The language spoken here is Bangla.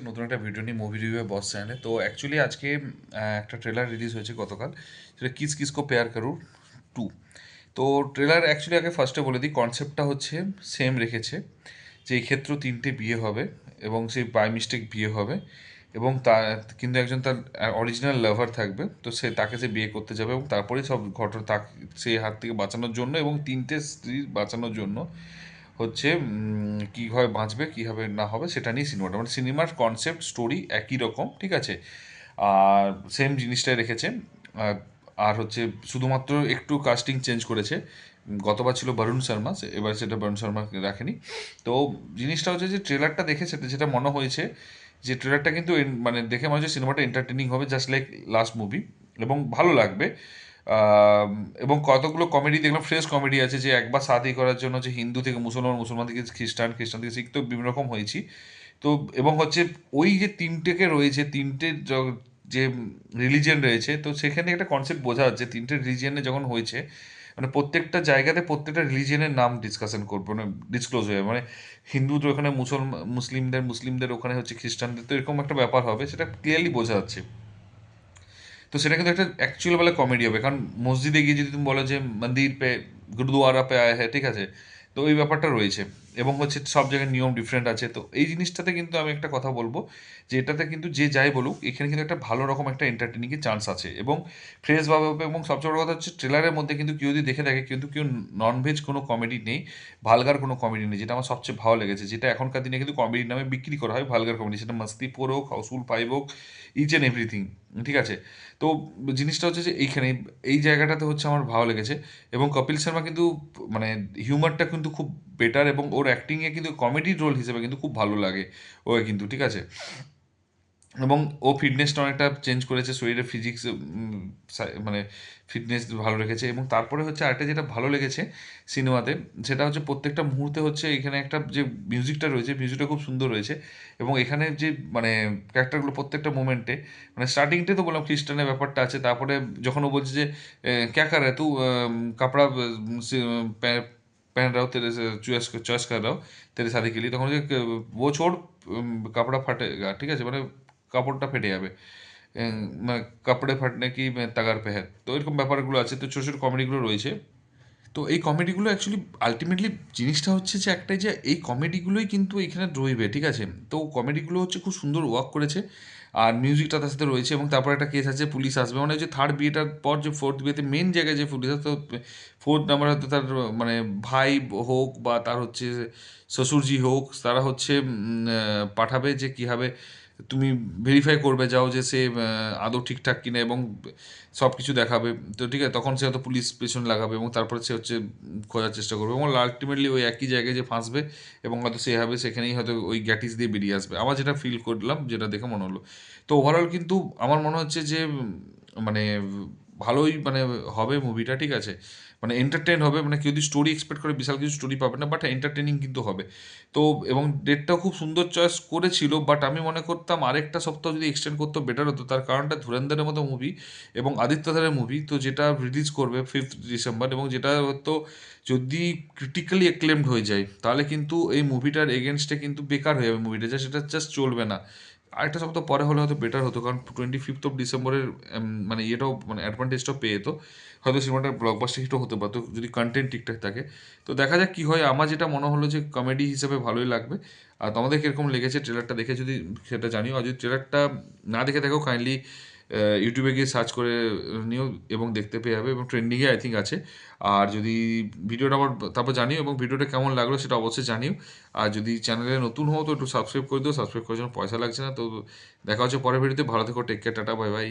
নতুন একটা ভিডিও নিয়ে মুভি রিভিউ বস চ্যানেলে। তো অ্যাকচুয়ালি আজকে একটা ট্রেলার রিলিজ হয়েছে গতকাল, সেটা কিস কিস কো প্যার করুর 2। তো ট্রেলার অ্যাকচুয়ালি আগে ফার্স্টে বলে দিই, কনসেপ্টটা হচ্ছে সেম রেখেছে, যে এই ক্ষেত্রে তিনটে বিয়ে হবে এবং সেই বাই মিস্টেক বিয়ে হবে, এবং তা কিন্তু একজন তার অরিজিনাল লাভার থাকবে, তো তাকে বিয়ে করতে যাবে এবং তারপরেই সব ঘটনা তাকে সেই হাত থেকে বাঁচানোর জন্য এবং তিনটে স্ত্রী বাঁচানোর জন্য হচ্ছে কীভাবে বাঁচবে কীভাবে না হবে সেটা নিয়ে সিনেমাটা, মানে সিনেমার কনসেপ্ট স্টোরি একই রকম, ঠিক আছে। আর সেম জিনিসটাই রেখেছে। আর আর হচ্ছে শুধুমাত্র একটু কাস্টিং চেঞ্জ করেছে। গতবার ছিল বরুণ শর্মা, এবার সেটা বরুণ শর্মা রাখেনি। তো জিনিসটা হচ্ছে যে ট্রেলারটা দেখে সেটা যেটা মনে হয়েছে, যে ট্রেলারটা কিন্তু মানে দেখে মনে হচ্ছে সিনেমাটা এন্টারটেনিং হবে, জাস্ট লাইক লাস্ট মুভি, এবং ভালো লাগবে। আম, এবং কতগুলো কমেডি দেখলাম, ফ্রেশ কমেডি আছে, যে একবার শাদি করার জন্য যে হিন্দু থেকে মুসলমান, মুসলমান থেকে খ্রিস্টান, খ্রিস্টান থেকে শিখ, তো বিভিন্ন রকম হয়েছি। তো এবং হচ্ছে ওই যে তিনটেকে রয়েছে, তিনটে যে রিলিজিয়ন রয়েছে, তো সেখানে একটা কনসেপ্ট বোঝা যাচ্ছে তিনটে রিলিজিয়নে যখন হয়েছে, মানে প্রত্যেকটা জায়গাতে প্রত্যেকটা রিলিজিয়নের নাম ডিসকাশন করবো, মানে ডিসক্লোজ হয়ে, মানে হিন্দুদের ওখানে মুসলিমদের, মুসলিমদের ওখানে হচ্ছে খ্রিস্টানদের, তো এরকম একটা ব্যাপার হবে, সেটা ক্লিয়ারলি বোঝা যাচ্ছে। তো সেটা কিন্তু একটা অ্যাকচুয়াল বলে কমেডি হবে, কারণ মসজিদে গিয়ে যদি তুমি বলো যে মন্দির পে, গুরুদুয়ারা পে আয়া হ্যাঁ, ঠিক আছে, তো ওই ব্যাপারটা রয়েছে। এবং হচ্ছে সব জায়গায় নিয়ম ডিফারেন্ট আছে, তো এই জিনিসটাতে কিন্তু আমি একটা কথা বলবো, যে এটাতে কিন্তু যে যাই বলুক, এখানে কিন্তু একটা ভালো রকম একটা এন্টারটেনিংয়ের চান্স আছে এবং ফ্রেশভাবে হবে। এবং সবচেয়ে বড় কথা হচ্ছে ট্রেলারের মধ্যে কিন্তু কেউ যদি দেখে থাকে, কিন্তু কেউ ননভেজ কোনো কমেডি নেই, ভালগার কোনো কমেডি নেই, যেটা আমার সবচেয়ে ভালো লেগেছে, যেটা এখনকার দিনে কিন্তু কমেডির নামে বিক্রি করা হয়, ভালগার কমেডি, সেটা মাস্তিপুর হোক, হাউসফুল 5 হোক, ইচ অ্যান্ড এভরিথিং, ঠিক আছে। তো জিনিসটা হচ্ছে যে এইখানে এই জায়গাটাতে হচ্ছে আমার ভালো লেগেছে। এবং কপিল শর্মা কিন্তু মানে হিউমারটা কিন্তু খুব বেটার, এবং ওর অ্যাক্টিংয়ে কিন্তু কমেডির রোল হিসেবে কিন্তু খুব ভালো লাগে ও কিন্তু, ঠিক আছে। এবং ও ফিটনেসটা অনেকটা চেঞ্জ করেছে, শরীরের ফিজিক্স, মানে ফিটনেস ভালো রেখেছে। এবং তারপরে হচ্ছে আরেকটা যেটা ভালো লেগেছে সিনেমাতে, সেটা হচ্ছে প্রত্যেকটা মুহূর্তে হচ্ছে এখানে একটা যে মিউজিকটা রয়েছে, মিউজিকটা খুব সুন্দর রয়েছে। এবং এখানে যে মানে ক্যারেক্টারগুলো প্রত্যেকটা মোমেন্টে, মানে স্টার্টিংটাই তো বললাম খ্রিস্টানের ব্যাপারটা আছে, তারপরে যখন ও বলছে যে ক্যা কর রहा है तू, কাপড়া पहन रहा हूँ तेरे से, चॉइस कर रहा हूँ तेरे शादी के लिए, তখন যে वो छोड़, কাপড়া ফাটেগা, ঠিক আছে, মানে কাপড়টা ফেটে যাবে, মানে কাপড়ে ফাটনে কি তাগার পেহের, তো এরকম ব্যাপারগুলো আছে, তো ছোটো ছোটো কমেডিগুলো রয়েছে। তো এই কমেডিগুলো অ্যাকচুয়ালি আলটিমেটলি জিনিসটা হচ্ছে যে একটাই, যে এই কমেডিগুলোই কিন্তু এখানে রইবে, ঠিক আছে। তো কমেডিগুলো হচ্ছে খুব সুন্দর ওয়ার্ক করেছে, আর মিউজিকটা তার সাথে রয়েছে। এবং তারপর একটা কেস আছে, পুলিশ আসবে, মানে যে থার্ড বিয়েটার পর যে ফোর্থ বিয়েতে মেন জায়গায় যে পুলিশ আসে, তো ফোর্থ নাম্বার হয়তো তার মানে ভাই হোক বা তার হচ্ছে শ্বশুরজি হোক, তারা হচ্ছে পাঠাবে যে কীভাবে তুমি ভেরিফাই করবে যাও যে সে আদৌ ঠিকঠাক কিনা, এবং সব কিছু দেখাবে। তো ঠিক আছে, তখন সে হয়তো পুলিশ পেছনে লাগাবে এবং তারপরে সে হচ্ছে খোঁজার চেষ্টা করবে, এবং আলটিমেটলি ওই একই জায়গায় যে ফাঁসবে, এবং হয়তো সে হবে সেখানেই হয়তো ওই গ্যাটিস দিয়ে বেরিয়ে আসবে, আমার যেটা ফিল করলাম, যেটা দেখে মনে হলো। তো ওভারঅল কিন্তু আমার মনে হচ্ছে যে মানে ভালোই মানে হবে মুভিটা, ঠিক আছে। মানে এন্টারটেন হবে, মানে কেউ যদি স্টোরি এক্সপেক্ট করে বিশাল কিছু স্টোরি পাবে না, বাট এন্টারটেনিং কিন্তু হবে। তো এবং ডেটটাও খুব সুন্দর চয়েস করেছিল, বাট আমি মনে করতাম আরেকটা সপ্তাহ যদি এক্সটেন্ড করতো বেটার হতো, তার কারণটা ধুরন্ধরের মতো মুভি এবং আদিত্যধারের মুভি, তো যেটা রিলিজ করবে 5th ডিসেম্বর, এবং যেটা হয়তো যদি ক্রিটিক্যালি অ্যাক্লেমড হয়ে যায়, তাহলে কিন্তু এই মুভিটার এগেনস্টে কিন্তু বেকার হয়ে যাবে মুভিটা, যা সেটা জাস্ট চলবে না। আরেকটা সপ্তাহ পরে হলে হয়তো বেটার হতো, কারণ 25th ডিসেম্বরের মানে ইয়েটাও, মানে অ্যাডভান্টেজটাও পেয়ে যেত, হয়তো সিনেমাটা ব্লকবাস্টার হিটও হতে পারতো যদি কন্টেন্ট ঠিকঠাক থাকে। তো দেখা যাক কী হয়, আমার যেটা মনে হলো যে কমেডি হিসেবে ভালোই লাগবে। আর তোমাদের কীরকম লেগেছে ট্রেলারটা দেখে যদি সেটা জানিও, আর যদি ট্রেলারটা না দেখে থাকো কাইন্ডলি ইউটিউবে গিয়ে সার্চ করে নিও এবং দেখতে পেয়ে যাবে, এবং ট্রেন্ডিংয়ে আই থিঙ্ক আছে। আর যদি ভিডিওটা আমার তারপর জানিও, এবং ভিডিওটা কেমন লাগলো সেটা অবশ্যই জানিও। আর যদি চ্যানেলে নতুন হও তো একটু সাবস্ক্রাইব করে দিও, সাবস্ক্রাইব করার জন্য পয়সা লাগছে না। তো দেখা হচ্ছে পরের ভিডিওতে, ভালো থেকো, take care, tata, bye by.